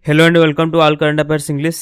Hello and welcome to All Current Affairs English.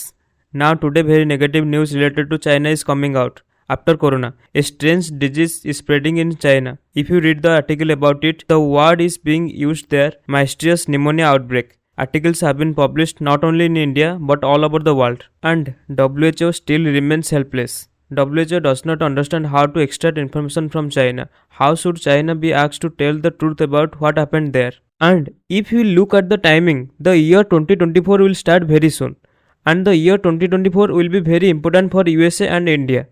Now today very negative news related to China is coming out. After Corona, a strange disease is spreading in China. If you read the article about it, the word is being used there, mysterious pneumonia outbreak. Articles have been published not only in India but all over the world. And WHO still remains helpless. WHO does not understand how to extract information from China. How should China be asked to tell the truth about what happened there? And if you look at the timing, the year 2024 will start very soon. And the year 2024 will be very important for USA and India.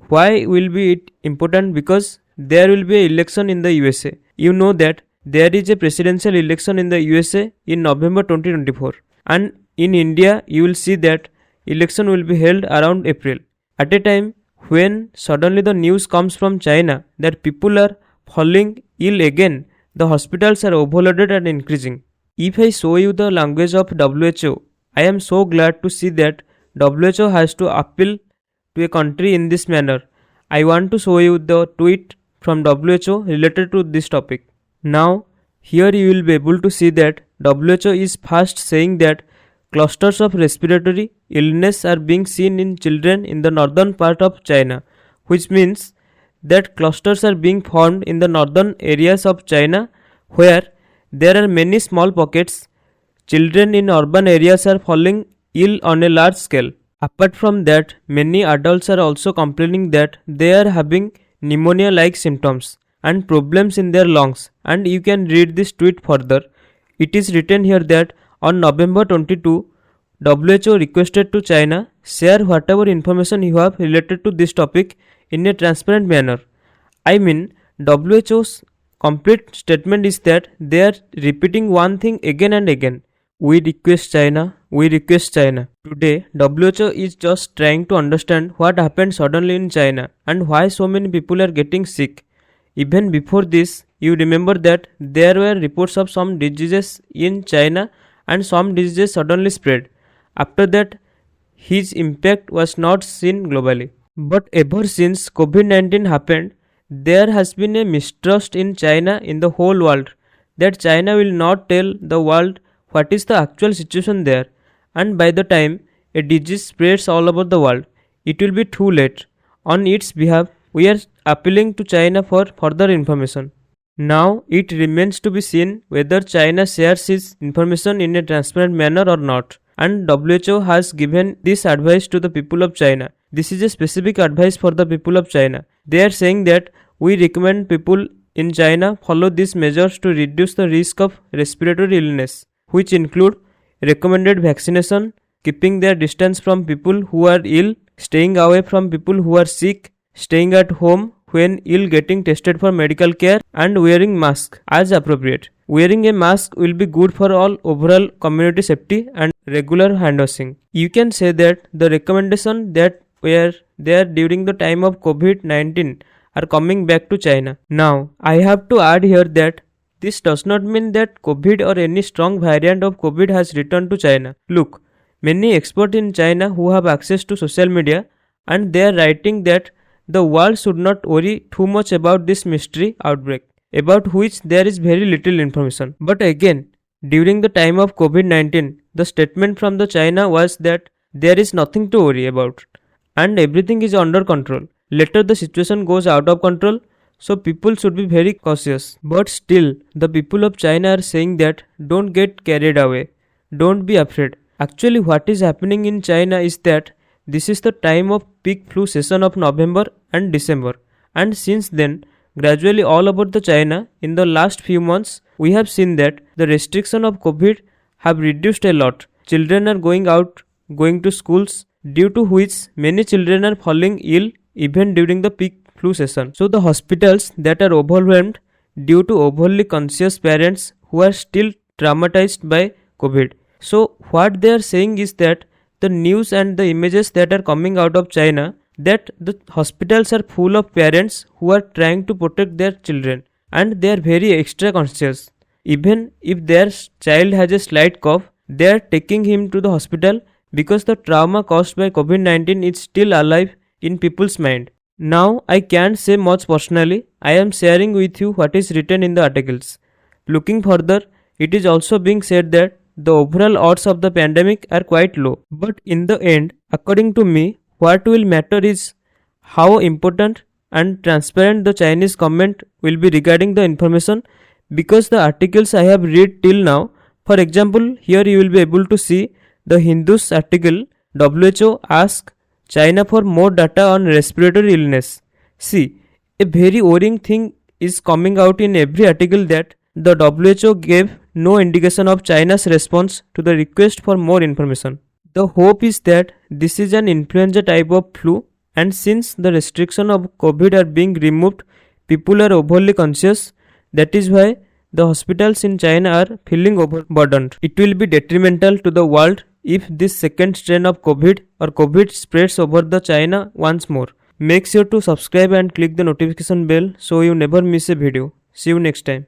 Why will be it important? Because there will be an election in the USA. You know that there is a presidential election in the USA in November 2024. And in India, you will see that election will be held around April. At a time when suddenly the news comes from China that people are falling ill again, the hospitals are overloaded and increasing. If I show you the language of WHO, I am so glad to see that WHO has to appeal to a country in this manner. I want to show you the tweet from WHO related to this topic. Now, here you will be able to see that WHO is first saying that clusters of respiratory illness are being seen in children in the northern part of China, which means that clusters are being formed in the northern areas of China where there are many small pockets. Children in urban areas are falling ill on a large scale. Apart from that, many adults are also complaining that they are having pneumonia-like symptoms and problems in their lungs. And you can read this tweet further. It is written here that on November 22, WHO requested to China share whatever information you have related to this topic in a transparent manner. I mean, WHO's complete statement is that they are repeating one thing again and again. We request China, we request China. Today, WHO is just trying to understand what happened suddenly in China and why so many people are getting sick. Even before this, you remember that there were reports of some diseases in China and some diseases suddenly spread. After that, his impact was not seen globally. But ever since COVID-19 happened, there has been a mistrust in China in the whole world that China will not tell the world what is the actual situation there, and by the time a disease spreads all over the world, it will be too late. On its behalf, we are appealing to China for further information. Now, it remains to be seen whether China shares its information in a transparent manner or not. And WHO has given this advice to the people of China. This is a specific advice for the people of China. They are saying that we recommend people in China follow these measures to reduce the risk of respiratory illness, which include recommended vaccination, keeping their distance from people who are ill, staying away from people who are sick, staying at home when ill, getting tested for medical care, and wearing masks as appropriate. Wearing a mask will be good for all overall community safety and regular hand washing. You can say that the recommendation that were there during the time of COVID-19 are coming back to China. Now, I have to add here that this does not mean that COVID or any strong variant of COVID has returned to China. Look, many experts in China who have access to social media and they are writing that the world should not worry too much about this mystery outbreak, about which there is very little information. But again, during the time of COVID-19, the statement from the China was that there is nothing to worry about and everything is under control. Later the situation goes out of control, so people should be very cautious. But still, the people of China are saying that don't get carried away, don't be afraid. Actually, what is happening in China is that this is the time of peak flu season of November and December, and since then, gradually all over the China, in the last few months, we have seen that the restriction of COVID have reduced a lot. Children are going out, going to schools, due to which many children are falling ill even during the peak flu season. So the hospitals that are overwhelmed due to overly conscious parents who are still traumatized by COVID. So what they are saying is that the news and the images that are coming out of China, that the hospitals are full of parents who are trying to protect their children and they are very extra conscious. Even if their child has a slight cough, they are taking him to the hospital because the trauma caused by COVID-19 is still alive in people's mind. Now, I can't say much personally. I am sharing with you what is written in the articles. Looking further, it is also being said that the overall odds of the pandemic are quite low. But in the end, according to me, what will matter is how important and transparent the Chinese government will be regarding the information, because the articles I have read till now, for example, here you will be able to see the Hindu's article, WHO asks China for more data on respiratory illness. See, a very worrying thing is coming out in every article that the WHO gave no indication of China's response to the request for more information. The hope is that this is an influenza type of flu, and since the restriction of COVID are being removed, people are overly conscious. That is why the hospitals in China are feeling overburdened. It will be detrimental to the world if this second strain of COVID or COVID spreads over the China once more. Make sure to subscribe and click the notification bell so you never miss a video. See you next time.